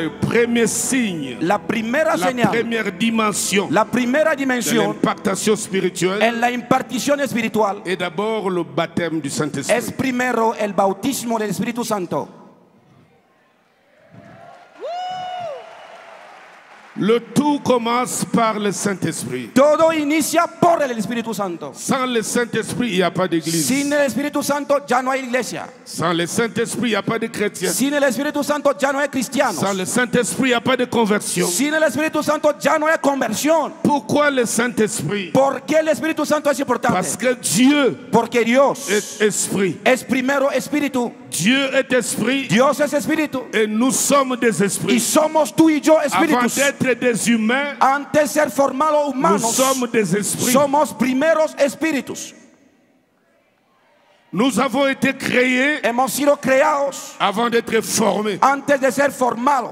Le premier signe, la primera señal, première dimension, la primera de dimensión l'impactation spirituelle en la impartición espiritual est d'abord le baptême du Saint-Esprit. es primero el bautismo del Espíritu Santo. Le tout commence par le Saint-Esprit. Todo inicia por el Espíritu Santo. Sans le Saint-Esprit, il n'y a pas d'église. Sin el Espíritu Santo ya no hay iglesia. Sans le Saint-Esprit, il n'y a pas de chrétiens. Sin el Espíritu Santo ya no hay cristianos. Sans le Saint-Esprit, il n'y a pas de conversion. Sin el Espíritu Santo ya no hay conversión. Pourquoi le Saint-Esprit? ¿Por qué el Espíritu Santo es importante? Parce que Dieu Porque Dios est esprit. es primero espíritu. Dieu est esprit. Dios es espíritu. Et nous sommes des Y esprits. somos tú y yo Avant espíritus. d'être des humains, Antes de ser formados nous humanos, sommes des esprits. somos primeros espíritus. Nous avons été créés Hemos sido creados avant d'être formés. antes de ser formados.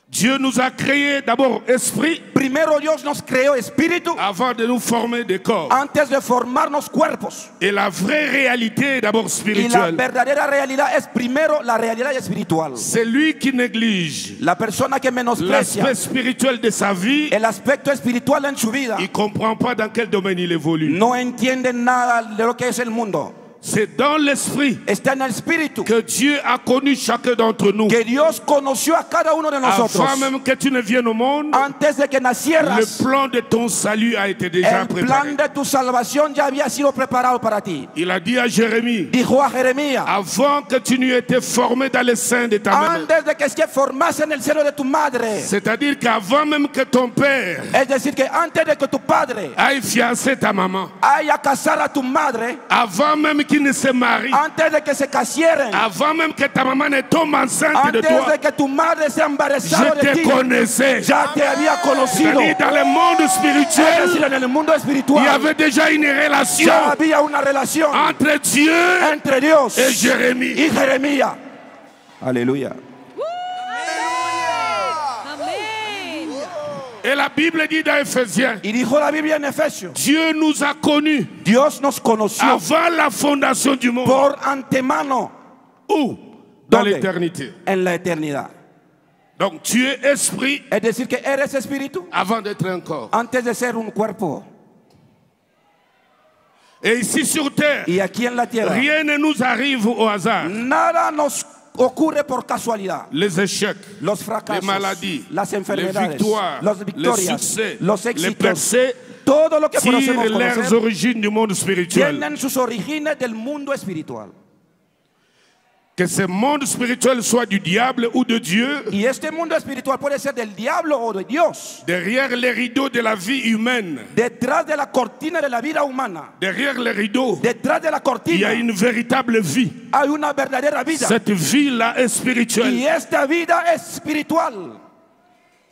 Dieu nous a créés d'abord esprit Primero Dios nos creó espíritu avant de nous former des corps. antes de formarnos cuerpos. Et la vraie réalité est d'abord Y la spirituelle. verdadera realidad es primero la realidad espiritual. C'est lui qui néglige La persona que menosprecia l'aspect spirituel de sa vie. el aspecto espiritual en su vida Il ne comprend pas dans quel domaine il évolue. no entiende nada de lo que es el mundo. C'est dans l'esprit Está en el espíritu que Dieu a connu chacun d'entre nous. que Dios conoció a cada uno de nosotros. Avant même que tu ne viennes au monde, Antes de que nacieras, le plan de ton salut a été déjà el préparé. plan de tu salvación ya había sido preparado para ti. Il a dit à Jérémie, Dijo a Jeremías, avant que tu n'aies été formé dans le sein de ta mère, antes de que se formase en el seno de tu madre, c'est-à-dire qu'avant même que ton père es decir, que antes de que tu padre aille fiancer ta maman, haya casar a tu madre, avant même qu'il ne se marie, antes de que se casieren, avant même que ta maman ne tombe enceinte de antes toi, de que tu madre sea embarazada je de te ti, connaissais. ya te había conocido. C'est-à-dire dans le monde Es spirituel, decir, en el mundo il y espiritual avait déjà une relation ya había una relación entre Dieu entre Dios et Jérémie. y Jeremías. Aleluya. Et la Bible dit dans Éphésiens, Y dijo la Biblia en Efesios, Dieu nous a connus Dios nos conoció avant la fondation du monde. por antemano. Où? Dans ¿Dónde? l'éternité. En la eternidad. Donc tu es esprit Es decir, que eres espíritu avant d'être un corps. antes de ser un cuerpo. Et ici sur terre, Y aquí en la tierra, rien ne nous arrive au hasard. nada nos ocurre por casualidad. Les échecs, Los fracasos, les maladies, las les enfermedades, victoires, las les victorias, succès, los les éxitos, percées todo lo que tirent conocemos leurs conocer, origines du monde spirituel. tienen sus orígenes del mundo espiritual. Que ce monde spirituel soit du diable ou de Dieu, Y este mundo espiritual puede ser del diablo o de Dios. derrière les rideaux de la vie humaine, Detrás de la cortina de la vida humana, derrière les rideaux, detrás de la il y cortina a une véritable vie. hay una verdadera vida. Cette vie-là est spirituelle. Y esta vida es espiritual.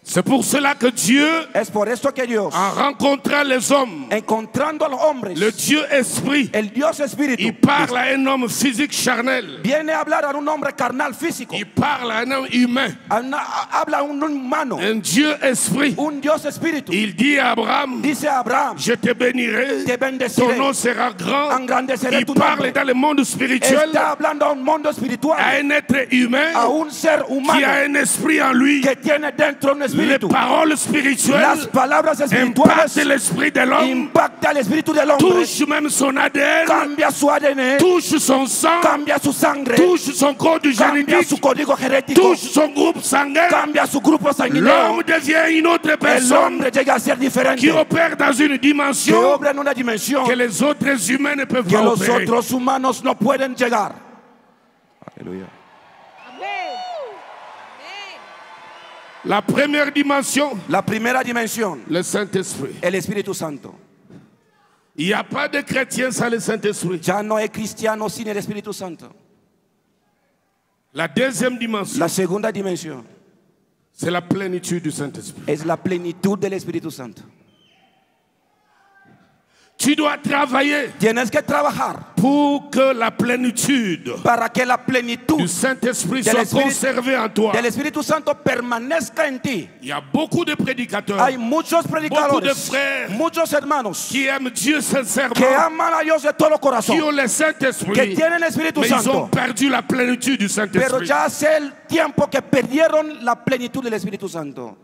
C'est pour cela que Dieu, Es por esto que Dios, en rencontrant les hommes, encontrando a los hombres, le Dieu esprit, el Dios espíritu, il parle à un homme physique charnel. viene a hablar a un hombre carnal físico, Il parle à un homme humain. habla a un humano, Un Dieu esprit. un Dios espíritu. Il dit à Abraham, Dice a Abraham, je te bénirai, te ton bendeciré, nom sera grand. engrandeceré Il tu parle nombre. dans le monde spirituel Está hablando a un mundo à espiritual, un être humain a un ser qui a humano un esprit en lui. que tiene dentro un Les espíritu. paroles Las spirituelles palabras impactent espirituales l'esprit de l'homme, impacta al espíritu del hombre, touchent même son ADN, cambia su ADN, touchent son sang, cambia su sangre, touche son code cambia génétique, su código genético, touche son groupe sanguin. cambia su grupo sanguíneo. L'homme devient une autre El personne hombre llega a ser diferente, qui opère dans une que dimension obra en una dimensión que les autres humains ne peuvent que pas los opérer. otros humanos no pueden llegar. Aleluya. La première dimension, La primera dimensión, le Saint-Esprit. el Espíritu Santo. Il n'y a pas de chrétien sans le Saint-Esprit. Ya no hay cristiano sin el Espíritu Santo. La deuxième dimension, La segunda dimensión c'est la plénitude du Saint-Esprit. es la plenitud del Espíritu Santo. Tu dois travailler Tienes que trabajar pour que la plénitude para que la plenitud du Saint-Esprit del soit Espíritu- conservée en toi. del Espíritu Santo permanezca en ti. Il y a beaucoup de prédicateurs Hay muchos beaucoup de predicadores, frères muchos hermanos qui aiment Dieu que sincèrement, aman a Dios de todo corazón, qui ont le que Saint-Esprit, tienen el Espíritu mais ils ont Santo, perdu la plénitude du pero Saint-Esprit. ya hace el tiempo que perdieron la plenitud del Espíritu Santo.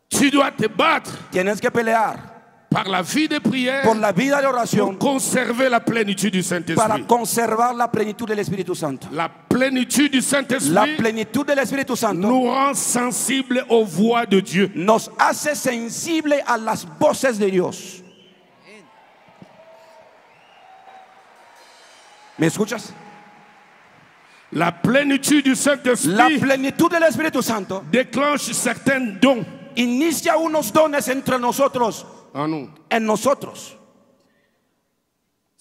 Tu dois te battre Tienes que pelear par la vie de prière por la vida de pour oración conserver la plénitude du para Saint-Esprit. conservar la plenitud del Espíritu Santo. La plénitude du La Saint-Esprit plenitud del Espíritu Santo nous rend sensibles aux voix de Dieu. nos hace sensible a las voces de Dios. ¿Me escuchas? La plénitude du La Saint-Esprit plenitud del Espíritu Santo déclenche certains dons inicia unos dones entre nosotros, en nous. en nosotros.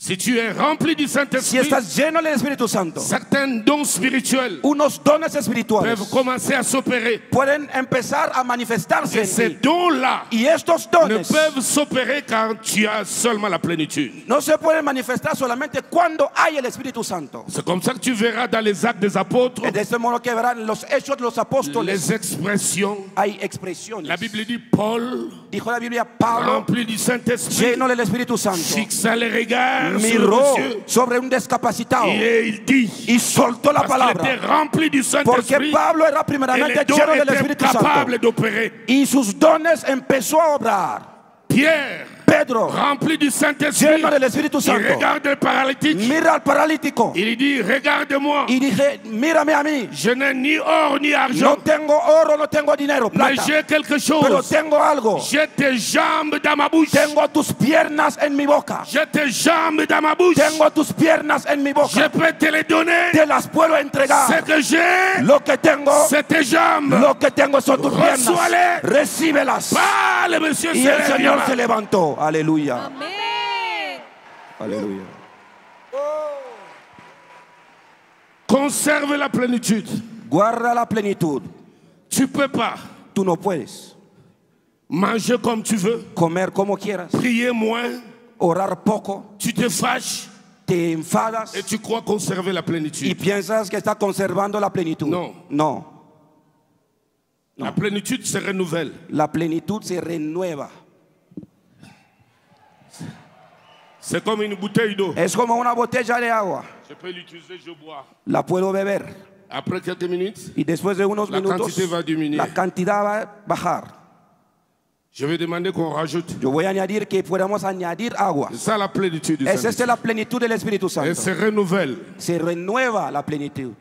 Si tu es rempli du Si Saint-Esprit, estás lleno del Espíritu Santo, certains dons spirituels unos dones espirituales peuvent commencer à s'opérer. pueden empezar a manifestarse Et en ces ti. dons-là Y estos ne dones peuvent s'opérer quand tu as seulement la plénitude. no se pueden manifestar solamente cuando hay el Espíritu Santo. C'est comme ça que tu verras dans les actes des apôtres De este modo que verán los hechos de los apóstoles. les expressions. Hay expresiones. La Bible dit Paul, Dijo la Biblia, Pablo, rempli du Saint-Esprit, lleno del Espíritu Santo, fixa les regards sur le miró monsieur sobre un discapacitado et il dit, y soltó la parce qu'il était palabra. rempli du Porque Saint-Esprit, Pablo era et primeramente les dons lleno del étaient Espíritu Santo. capables d'opérer. Y sus dones empezó a obrar. Pierre, Pedro, rempli du Saint-Esprit, lleno del Espíritu il Santo, regarde le paralytique, mira al paralítico il dit, regarde-moi, y dije, mírame a mí. je n'ai ni or ni No argent, tengo oro, no tengo dinero, mais plata, j'ai quelque pero chose. tengo algo. J'ai tes jambes dans ma bouche. Tengo tus piernas en mi boca. J'ai tes jambes dans ma bouche. Tengo tus piernas en mi Je boca. peux te les donner. Te las puedo Ce entregar. que j'ai, Lo que tengo, c'est tes jambes. lo que tengo son tus piernas. Reçois-les. Recíbelas. Parle, monsieur. Y el Señor se levantó. Aleluya. Amén. Aleluya. Conserve la plénitude. Guarda la plenitud. Tu peux pas Tú no puedes manger comme tu veux, comer como quieras, prier moins, orar poco, tu te fâches te enfadas et tu crois conserver la y plénitude. piensas que está conservando la plenitud. No. No. La plénitude se renouvelle. La plenitud se renueva. C'est comme une bouteille d'eau. Es como una botella de agua. Je peux l'utiliser, je bois. La puedo beber Après quelques minutes, y después de unos la minutos quantité va diminuer. la cantidad va a bajar. Je vais demander qu'on rajoute. Yo voy a añadir que podamos añadir agua. C'est ça la plénitude du Es esta Saint-Esprit. la plenitud del Espíritu Elle Santo. se renouvelle Se renueva la plenitud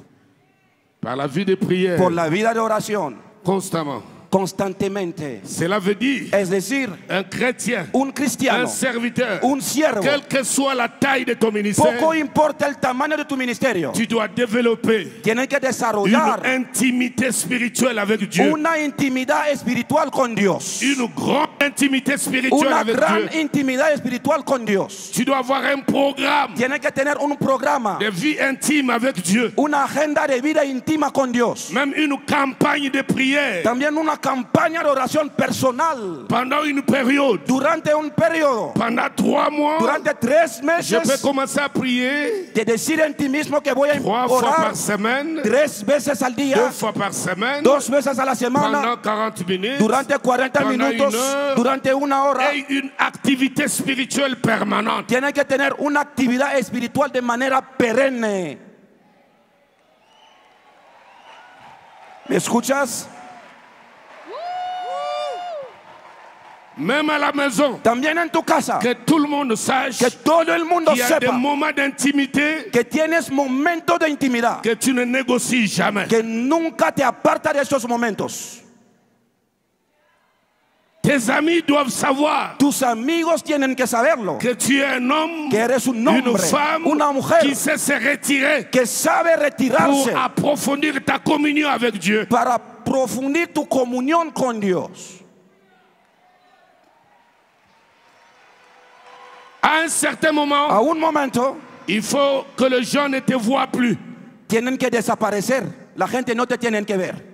par la vie de prière por la vida de oración constamment. constantemente. Cela veut dire Es decir, un chrétien, un un cristiano, serviteur, un siervo, quelle que soit la taille de ton ministère, poco importa el tamaño de tu ministerio, tu dois développer tienen que une desarrollar intimité spirituelle avec Dieu. una intimidad espiritual con Dios. Une grande intimité spirituelle Una avec gran Dieu. intimidad espiritual con Dios. Tu dois avoir un programme Tienen que tener un programa, de vie intime avec Dieu. una agenda de vida íntima con Dios. Même une campagne de prière También una campaña de oración personal pendant une période. durante un periodo, Pendant 3 mois, durante 3 je peux meses, commencer à prier de decir en ti mismo que voy a 3 fois orar par semaine, 3 veces al 2 día, fois par semaine, 2 veces a la pendant semana, 40 minutes, durante 40 pendant minutos, une heure, durante una hora. et une activité spirituelle permanente. Tienen que tener una actividad espiritual de manera perenne. ¿Me escuchas? Même à la maison, También en tu casa, que tout le monde sache que todo el mundo qu'il y a des sepa moments d'intimité que tienes momentos de intimidad, que tu ne négocies jamais. que nunca te aparta de esos momentos. Tes amis doivent savoir Tus amigos tienen que saberlo, que tu es un homme, que eres un une hombre, femme una mujer qui sait se retirer que sabe pour retirarse approfondir ta communion avec Dieu. para profundir tu comunión con Dios. À un certain moment, A un momento il faut que les gens ne te voient plus. tienen que desaparecer. La gente no te tienen que ver.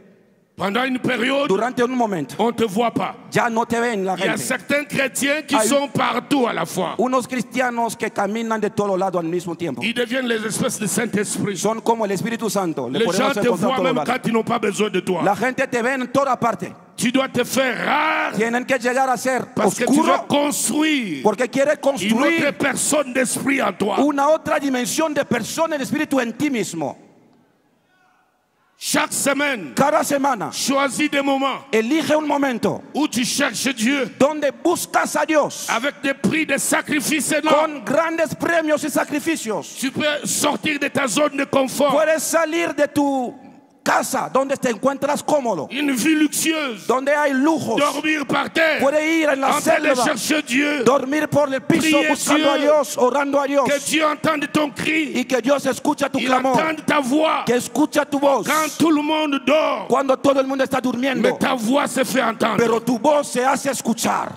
Pendant une période, durante un momento, on ne te voit pas. ya no te ven la Il y a gente. certains chrétiens qui Hay- sont partout à la fois. Unos cristianos que caminan de todos lados al mismo tiempo. Ils deviennent les espèces de Saint-Esprit. Son como el Espíritu Santo. Le Les gens podemos te encontrar voient en même todos lados. quand ils n'ont pas besoin de toi. La gente te ve en toda parte. Tu dois te faire rare Tienen que llegar a ser parce que tu veux oscuro construire porque quiere une autre construir personne d'esprit en toi. una otra dimensión de persona en espíritu en ti mismo. Chaque semaine, Cada semana choisis des moments elige un momento où tu cherches Dieu donde buscas a Dios avec des prix de sacrifice énormes. con grandes premios y sacrificios. Tu peux sortir de ta zone de confort. Puedes salir de tu casa donde te encuentras cómodo, Une vie luxueuse. donde hay lujos. Dormir par terre. Puedes ir en la En train de selva, chercher Dieu. dormir por el piso Prier buscando a Dieu. Dios, orando a Dios, Que Dieu entende ton cri. y que Dios escucha tu Il clamor, entende ta voix. que escucha tu voz Quand tout le monde dort, cuando todo el mundo está mais durmiendo, ta voix se fait entendre. pero tu voz se hace escuchar.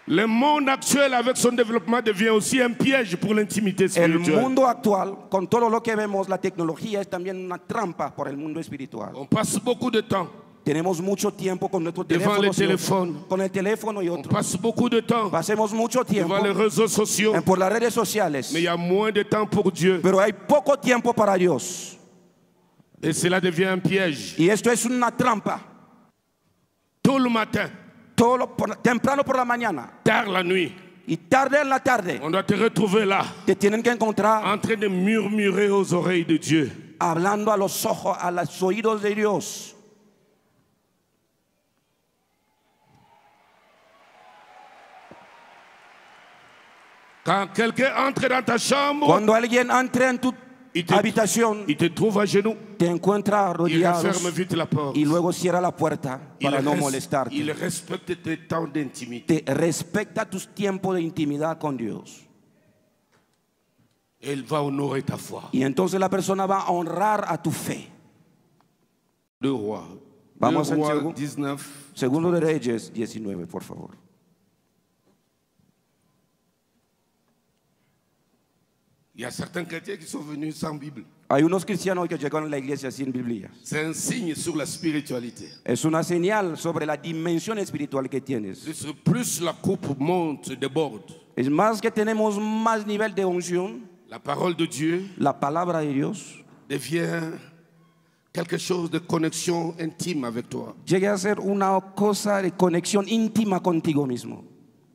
Le monde actuel avec son développement devient aussi un piège pour l'intimité El spirituelle. mundo actual, con todo lo que vemos, la tecnología es también una trampa por el mundo espiritual. On passe beaucoup de temps. Tenemos mucho tiempo con nuestros Devant teléfonos, le y otros, teléfono. con el teléfono y On otros. passe beaucoup de temps Pasemos mucho tiempo devant les réseaux sociaux. por las redes sociales, Mais il y a moins de temps pour Dieu. pero hay poco tiempo para Dios. Et cela devient un piège. Y esto es una trampa. Tôt le matin, Temprano por la mañana tard la nuit, y tarde en la tarde, on doit te retrouver là, te tienen que encontrar en train de murmurer aux oreilles de Dieu. hablando a los ojos, a los oídos de Dios. Quand quelqu'un entre dans ta chambre, Cuando alguien entre en tu il te, habitación, il te trouve à genoux, te encuentra il rodeados referme vite la porte. y luego cierra la puerta para no Il molestarte. respecte tes temps d'intimité. Te respecta tus tiempos de intimidad con Dios. Et il va honorer ta foi. Y entonces la persona va a honrar a tu fe. 2 Rois. Vamos 2 en Rois 19. Segundo de Reyes 19, por favor. Il y a certains chrétiens qui sont venus sans Bible. Hay unos cristianos que llegan a la iglesia sin Biblia. C'est un signe sur la spiritualité. Es una señal sobre la dimensión espiritual que tienes. Plus la coupe monte, déborde. Es más que tenemos más nivel de unción, La parole de Dieu la palabra de Dios devient quelque chose de connexion intime avec toi. llegue a ser una cosa de conexión íntima contigo mismo.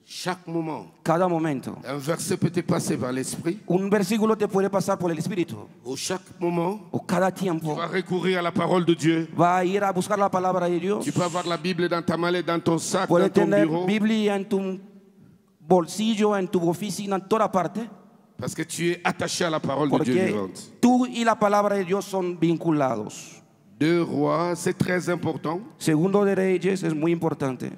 Chaque moment, Cada momento. un verset peut te passer par l'esprit. Un versículo te puede pasar por el Espíritu. Ou chaque moment, O cada tu tiempo vas recourir à la parole de Dieu. va a ir a buscar la palabra de Dios. Tu peux avoir la Bible dans ta mallette, dans ton sac, dans Puedes ton tener bureau. Biblia en tu bolsillo, en tu oficina, en toda parte. Parce que tu es attaché à la parole de Dieu Porque vivante. tú y la palabra de Dios son vinculados. 2 Rois, c'est très important. Segundo de Reyes es muy importante.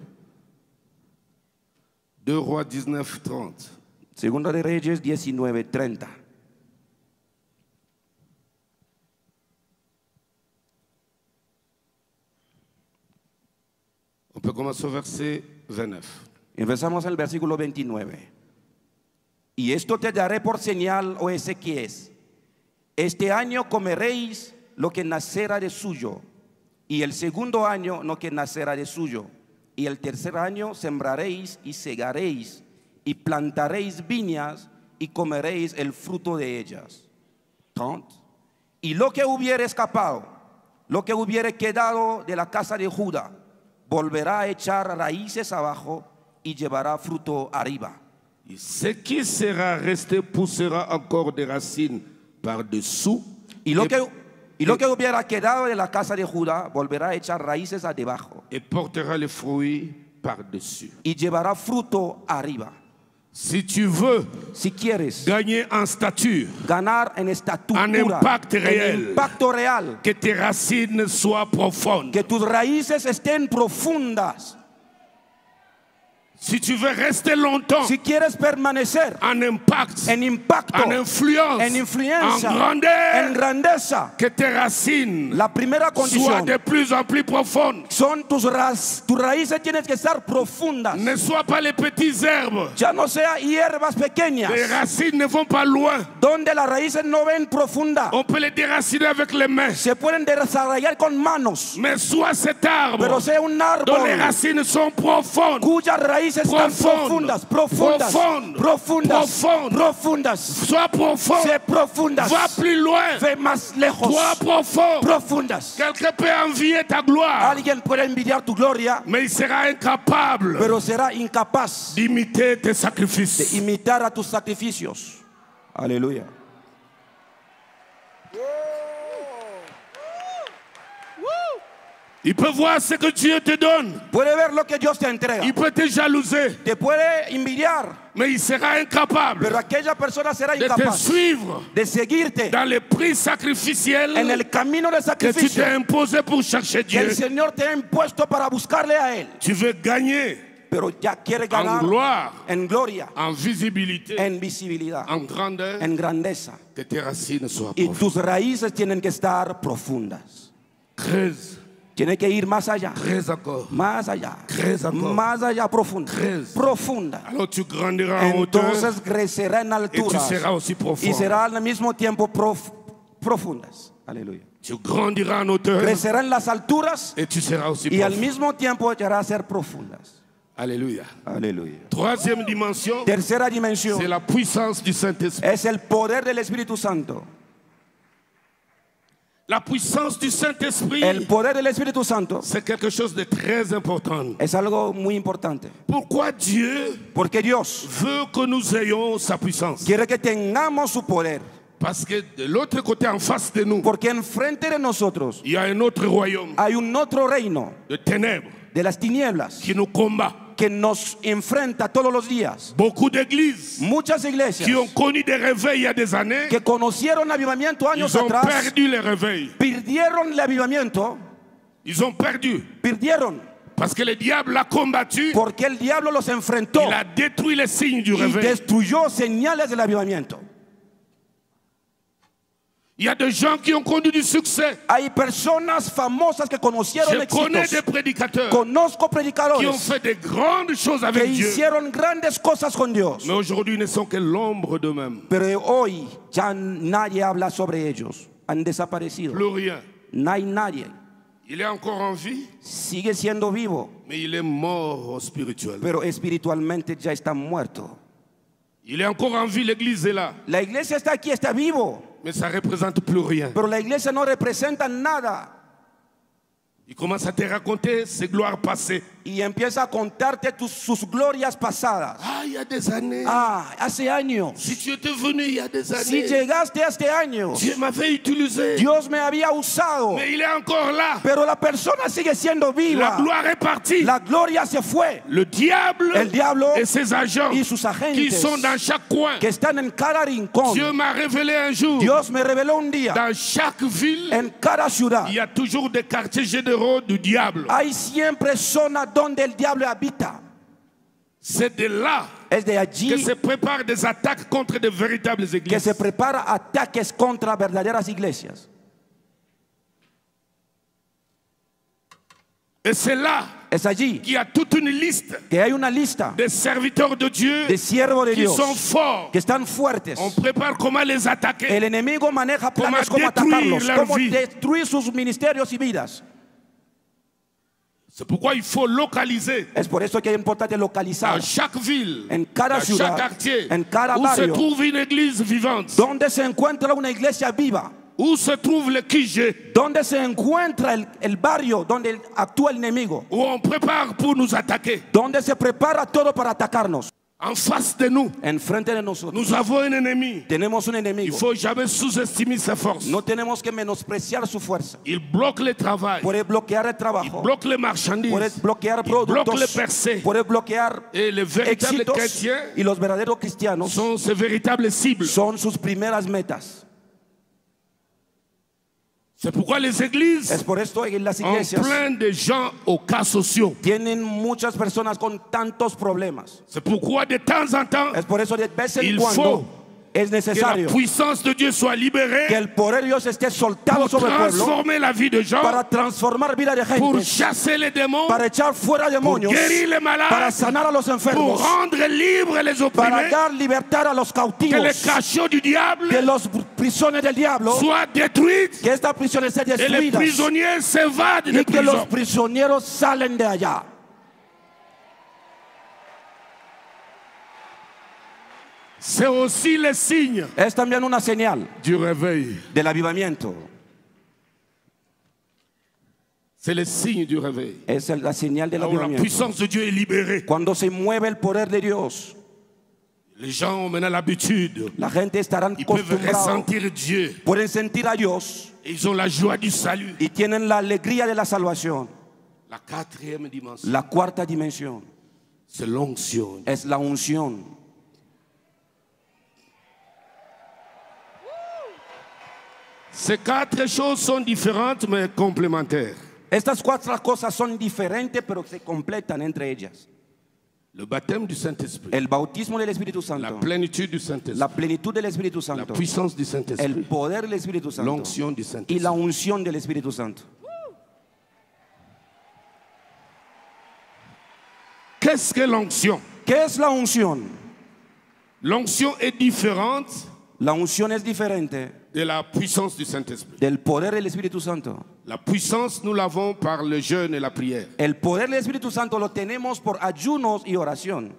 2 Rois 19, 30. Segundo de Reyes 19:30. On peut commencer au verset 29. Empezamos en el versículo 29. Y esto te daré por señal, o Ezequías. Este año comeréis lo que nacerá de suyo, y el segundo año lo que nacerá de suyo, y el tercer año sembraréis y segaréis, y plantaréis viñas, y comeréis el fruto de ellas. 30. Y lo que hubiere escapado, lo que hubiere quedado de la casa de Judá, volverá a echar raíces abajo y llevará fruto arriba. Et ce qui sera resté poussera encore des racines par-dessous Y lo que hubiera quedado de la casa de Judá volverá a echar raíces debajo et portera les fruits par-dessus. y llevará fruto arriba. Si tu veux Si quieres gagner en stature, ganar en estatura, Un impacto en real. impacto real, que tes racines soient profondes, que tus raíces estén profundas, Si tu veux rester longtemps si quieres permanecer en impact, en impacto, en influence, en influencia, en grandeur, en grandeza, que tes racines la primera soient condición de plus en plus profondes. son tus raíces tienen que estar profundas. Ne sois pas les petites herbes. Ya no sea hierbas pequeñas, Les racines ne vont pas loin. donde las raíces no ven profunda. On peut les déraciner avec les mains. Se pueden desarrollar con manos, Mais sois cet arbre pero sea un dont les árbol racines sont profondes. cuyas raíces están Profundas, profundas, profundas, profundas, profundas. profundas. Sois profond. Sé profundas, Va plus loin. ve más lejos, Sois profond. profundas. Quelqu'un peut envier ta gloire, Alguien puede envidiar tu gloria, mais il sera incapable pero será incapaz d'imiter tes de sacrifices. imitar a tus sacrificios. Aleluya. Il peut voir ce que Dieu te donne. Puede ver lo que Dios te entrega, Il peut te jalouser, te puede envidiar, mais il sera incapable pero aquella persona será de te incapaz suivre de seguirte dans les prix sacrificiels en el camino de que tu sacrificio t'es imposé pour chercher que el Dieu. Señor te ha impuesto para buscarle a Él. Tu veux gagner Pero ya quiere en ganar gloire, en gloria, en visibilité, en visibilidad, en grandeur, en grandeza. que tes racines soient Y profondes. tus raíces tienen que estar profundas. Creuse, Tiene que ir más allá, creuse encore. más allá, Crece encore. más allá, profunda, Crece. profunda. Alors tu grandiras en hauteur Entonces crecerá en et tu alturas seras aussi y profond. será al mismo tiempo profundas. Aleluya. Tu grandiras en hauteur Crecerá en las alturas et tu seras aussi y al profond. mismo tiempo llegará a ser profundas. Alléluia. Aleluya. Troisième dimension, Tercera c'est dimensión la puissance du Saint-Esprit. es el poder del Espíritu Santo. La puissance du Saint-Esprit, El poder del Espíritu Santo c'est quelque chose de très important. es algo muy importante. Pourquoi Dieu Porque Dios veut que nous ayons sa puissance? quiere que tengamos su poder. Parce que de l'autre côté, en face de nous, Porque enfrente de nosotros il y a un autre royaume hay un otro reino de ténèbres de las tinieblas qui nous combat. que nos enfrenta todos los días. Beaucoup d'églises Muchas iglesias qui ont connu des réveils il y a des années, que conocieron avivamiento años ils ont atrás, perdu les réveils. perdieron el avivamiento, Ils ont perdu. perdieron Parce que le diable l'a combattu. porque el diablo los enfrentó Il a détruit les signes du y réveil. destruyó señales del avivamiento. Il y a des gens qui ont connu du succès. Hay personas famosas que conocieron Je connais éxitos. des prédicateurs Conozco qui ont predicadores fait de grandes choses que avec Dieu. hicieron grandes cosas con Dios. Mais aujourd'hui, ils ne sont que l'ombre d'eux-mêmes. Pero hoy ya nadie habla sobre ellos. Han desaparecido. Plus rien. No hay nadie. Il est encore en vie, Sigue siendo vivo, mais il est mort spirituel. pero espiritualmente ya está muerto. Il est encore en vie, l'église est là. La iglesia está aquí, está vivo, Mais ça ne représente plus rien. pero la iglesia no representa nada. Il commence à te raconter ses gloires passées. Y empieza a contarte sus glorias pasadas. Ah, il y a des années. Ah, hace años. Si tu étais venu il y a des Si années, llegaste este año, Dieu m'avait utilisé. Dios me había usado, Mais il est encore là. pero la persona sigue siendo La viva. gloire est partie. La gloria se fue. Le diable El diablo et ses agents y sus agentes qui sont dans chaque coin. que están en cada rincón. Dieu m'a révélé un jour, Dios me reveló un día, dans chaque ville, en cada ciudad il y a toujours des quartiers généraux du diable. hay siempre zonas donde el diablo habita. C'est de là Es de allí que se préparent des attaques contre de véritables que églises. se prepara ataques contra verdaderas iglesias. Et c'est là Es allí qu'il y a toute une liste que hay una lista de serviteurs de Dieu de siervos de qui Dios sont forts. que están fuertes. On prépare comment les attaquer. El enemigo maneja planes Cómo como destruir atacarlos, leur cómo vie. destruir sus ministerios y vidas. C'est pourquoi il faut localiser Es por eso que es importante localizar dans chaque ville, en cada dans ciudad, chaque quartier, en cada où se barrio, trouve une église vivante, donde se encuentra una iglesia viva, où se trouve le QG, donde se encuentra el barrio donde actúa el enemigo, où on prépare pour nous attaquer. donde se prepara todo para atacarnos. En face de nous, Enfrente de nosotros nous avons un ennemi. tenemos un Il ne enemigo. faut jamais sous-estimer sa force. No tenemos que menospreciar su fuerza. Il bloque le travail, Puede bloquear el il trabajo, bloque les puede marchandises, bloquear il bloque les productos, percées. puede bloquear Et les véritables éxitos, chrétiens y los verdaderos cristianos sont ses véritables cibles. son sus primeras metas. C'est pourquoi les églises Es por esto que en las ont iglesias plein de gens aux cas sociaux. tienen muchas personas con tantos problemas. C'est pourquoi de temps en temps, Es por eso de vez en Il cuando faut es que la necesario puissance de Dieu soit que libérée el poder de Dios esté soltado pour sobre el pueblo transformer la vie de gens, para transformar vida de pour gente, chasser les démons, para echar fuera pour demonios, guérir les para malades, sanar a los pour enfermos, rendre libres les para opprimés, dar libertad a los que cautivos, les cachots du diable que los prisiones del diablo, soient détruits que estas prisiones sean et les destruidas prisonniers s'évadent y des que los prisons. prisioneros salen de allá. C'est aussi le signe Es también una señal du réveil. del avivamiento. C'est le signe du réveil. Es la señal del Là où la avivamiento. puissance de Dieu est libérée. Cuando se mueve el poder de Dios, Les gens ont maintenant l'habitude. la gente estará Ils peuvent acostumbrada, ressentir Dieu. pueden sentir a Dios Et ils ont la joie du salut. y tienen la alegría de la salvación. La quatrième dimension, La cuarta dimensión c'est l'onction. es la unción. Ces quatre choses sont différentes mais complémentaires. Estas cuatro cosas son diferentes pero se completan entre ellas. Le baptême du Saint-Esprit, El bautismo del Espíritu la Santo, plénitude du Saint-Esprit, la plenitud del Espíritu la Santo, puissance du el Saint-Esprit, poder del Espíritu Santo l'onction du y Saint-Esprit. la unción del Espíritu Santo. Qu'est-ce que l'onction? ¿Qué es la unción? L'onction est différente La unción es diferente de la puissance du Saint-Esprit. del poder del Espíritu Santo. La puissance, nous l'avons par le jeûne et la prière. El poder del Espíritu Santo lo tenemos por ayunos y oración,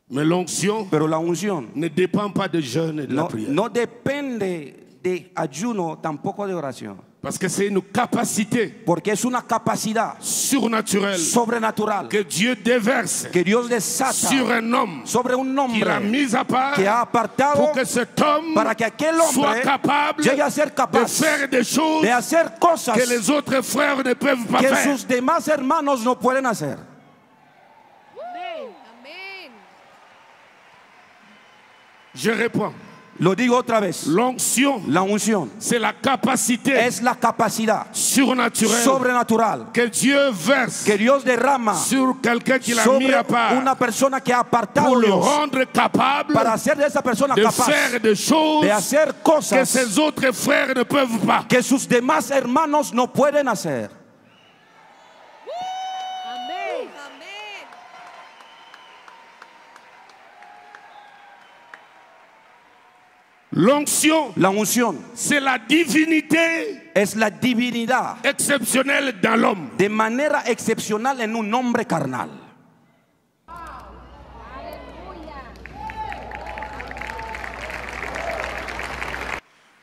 Mais l'onction pero la unción ne dépend pas de jeûne et de la prière. no depende de ayuno, tampoco de oración, Parce que c'est une capacité porque es una capacidad surnaturelle sobrenatural que Dieu déverse que Dios desata sur un homme sobre un qu'il a hombre mis à part que ha apartado pour que cet homme para que aquel soit hombre capable llegue a ser de capaz faire des choses de hacer cosas que les autres frères ne peuvent pas que faire. sus demás hermanos no pueden hacer. Amén. Amén. Je réponds. Lo digo otra vez. L'onction, La unción c'est la capacité es la capacidad surnaturelle sobrenatural que Dieu verse que Dios derrama sur quelqu'un qu'il a mis sobre à part una persona que ha apartado pour le Dios rendre capable para hacer de esa persona de capaz faire des choses de hacer que cosas ses autres frères ne peuvent pas. que sus demás hermanos no pueden hacer. Amén. Amén. L'onction, La unción c'est la divinité es la divinidad exceptionnelle dans l'homme. de manera excepcional en un hombre carnal.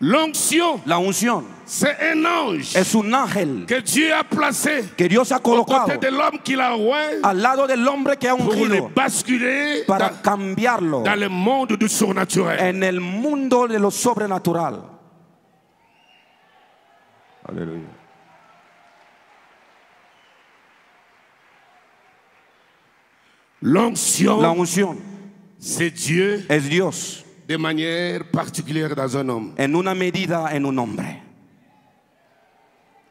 L'onction, La unción c'est un ange es un ángel que Dieu a placé que Dios ha au colocado côté de l'homme qu'il a oint al lado del hombre que ha pour le ungido basculer para cambiarlo dans le monde du surnaturel. en el mundo de lo sobrenatural. Aleluya. La L'onction, unción c'est Dieu es Dios de manière particulière dans un homme. en una medida en un hombre.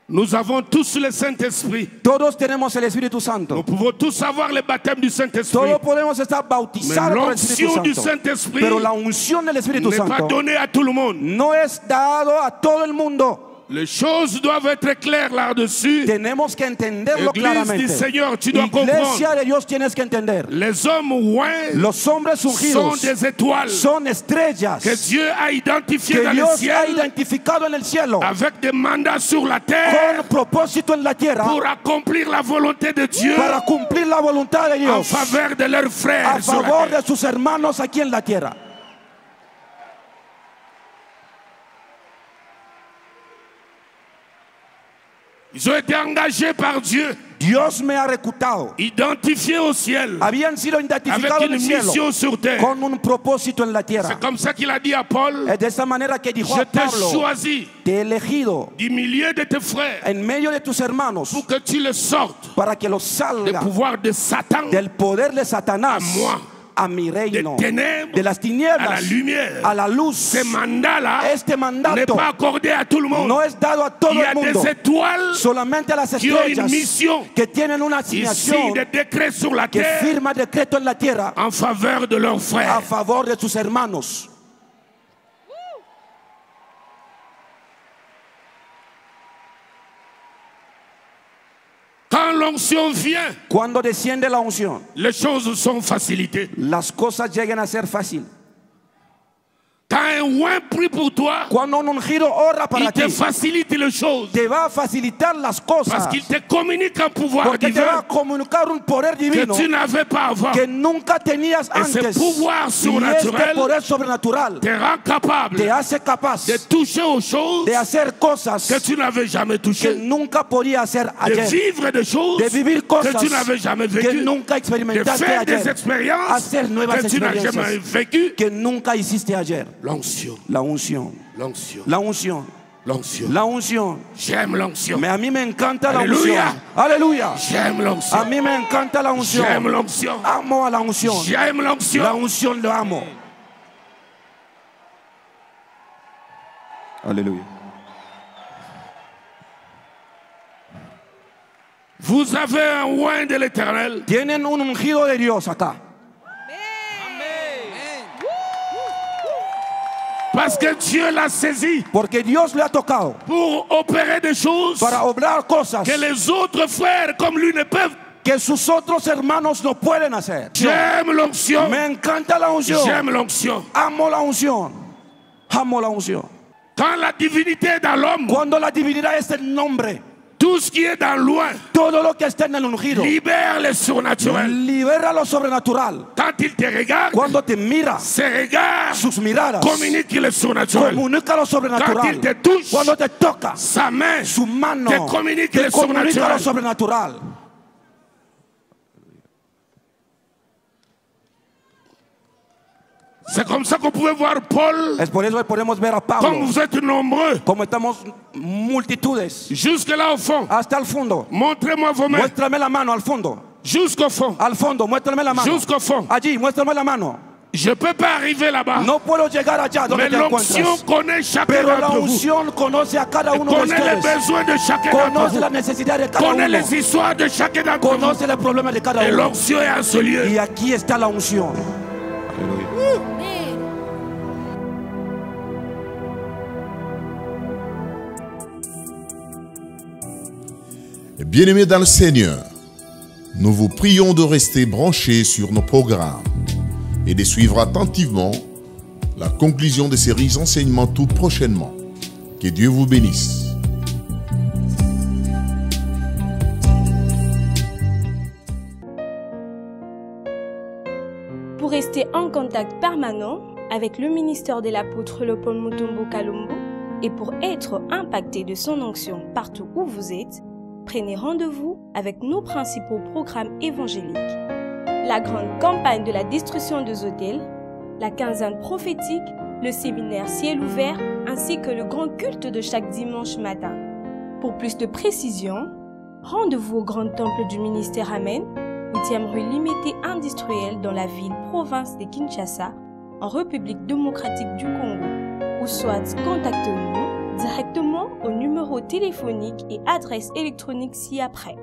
Nous avons tous le Saint-Esprit. Todos tenemos el Espíritu Nous Santo. pouvons tous avoir le baptême du Saint-Esprit. Todos podemos estar bautizados Mais por el Espíritu l'onction du Santo. Saint-Esprit Pero la unción del Espíritu n'est pas Santo donnée à tout le monde. no es dado a todo el mundo. Les choses doivent être claires là-dessus. Tenemos que entenderlo Église claramente. du Seigneur, tu dois Iglesia de Dios, tienes que entender. Les hommes oints Los hombres sont ungidos des étoiles son estrellas que Dieu a identifiées que dans le Dios ha ciel identificado en el cielo avec des mandats sur la terre con propósito en la tierra pour accomplir la volonté de Dieu para cumplir la voluntad de en Dios faveur de leurs a frères sur la favor terre. de sus hermanos aquí en la tierra. Ils ont été engagés par Dieu, Dios me ha reclutado. identifiés au ciel, Habían sido avec identificados en une el cielo mission sur terre. con un propósito en la tierra. C'est comme ça qu'il a dit à Paul, Es de esa manera que dijo je a t'ai Pablo: choisi te he elegido du milieu de tes frères en medio de tus hermanos pour que tu les sortes para que los du salga pouvoir de Satan del poder de à Satanás moi. a mi reino, des ténèbres de las à la tinieblas lumière. a la luz. Ce mandat-là Este n'est mandato pas accordé à tout le monde. no es dado a Il todo y el a mundo, des étoiles solamente a las qui ont une estrellas mission. que tienen una Ici, asignación, des décrets sur la que terre firma decreto en la tierra en faveur de leurs a frères. favor de sus hermanos. Quand l'onction vient, Cuando desciende la unción, les choses sont facilitées. las cosas llegan a ser fácil. Quand un oint prie pour toi, Cuando un ungido ora para il te ti, facilite les choses. te va a facilitar las cosas, Parce qu'il te communique un pouvoir porque te va divin a comunicar un poder que divino tu n'avais pas avant. que nunca tenías Et ce antes. pouvoir Y surnaturel este poder sobrenatural te rend capable te hace capaz de toucher aux choses de hacer cosas que tu n'avais jamais que touchées, nunca podía hacer de ayer, vivre des choses de vivir que cosas tu n'avais jamais que vécues, nunca de experimentaste faire des ayer, expériences hacer nuevas que tu n'as jamais experiencias vécues. que nunca hiciste ayer. L'onction, La unción, l'onction, la unción, l'onction. la unción. J'aime l'onction. A mí me encanta la Aleluya. unción. Aleluya. J'aime l'onction. A mí me encanta la unción. J'aime l'onction. Amo a la unción. J'aime La l'onction. unción lo amo. Aleluya. Vous avez un oint de l'Éternel Tienen un ungido de Dios acá. parce que Dieu l'a saisi Porque Dios le ha tocado pour opérer des choses para obrar cosas que les autres frères comme lui ne peuvent. que sus otros hermanos no pueden hacer. J'aime l'onction. Me encanta la unción. J'aime l'onction. Amo la unción. Amo la unción. Quand la divinité est dans l'homme, Cuando la divinidad es el nombre, tout ce qui est dans loin todo lo que está en el ungido libère le surnaturel. libera lo sobrenatural. Quand il te regarde, Cuando te mira, ses regards sus miradas communiquent le surnaturel. comunica lo Quand sobrenatural. il te touche, Cuando te toca, sa main su mano te communique te le comunica lo surnaturel. sobrenatural. C'est comme ça qu'on pouvait voir Paul, Es por eso que podemos ver a comme Pablo, vous êtes nombreux, como estamos multitudes, jusque là au fond. hasta el fondo. Montrez-moi vos mains. Muéstrame la mano al fondo. Jusqu'au fond. Al fondo, muéstrame la mano. Jusqu'au fond. Allí, muéstrame la mano. Je ne peux pas arriver là-bas. No puedo llegar allá donde Mais te l'onction encuentras. connaît chacun Pero la d'entre vous. unción conoce a cada uno de Connaît les ustedes. besoins de chacun d'entre Conoce la vous. necesidad de cada Connaît uno. les histoires de chacun d'entre vous. Conoce los problemas de cada Et uno. l'onction est en ce lieu. Y aquí está la unción. Bien-aimés dans le Seigneur, nous vous prions de rester branchés sur nos programmes et de suivre attentivement la conclusion de ces enseignements tout prochainement. Que Dieu vous bénisse. Pour rester en contact permanent avec le ministère de l'apôtre Léopold Mutombo Kalombo et pour être impacté de son onction partout où vous êtes, prenez rendez-vous avec nos principaux programmes évangéliques. La grande campagne de la destruction des hôtels, la quinzaine prophétique, le séminaire ciel ouvert ainsi que le grand culte de chaque dimanche matin. Pour plus de précisions, rendez-vous au grand temple du ministère Amen, 8e rue Limitée Industrielle dans la ville-province de Kinshasa, en République démocratique du Congo, ou soit contactez-nous directement au numéro téléphonique et adresse électronique ci-après.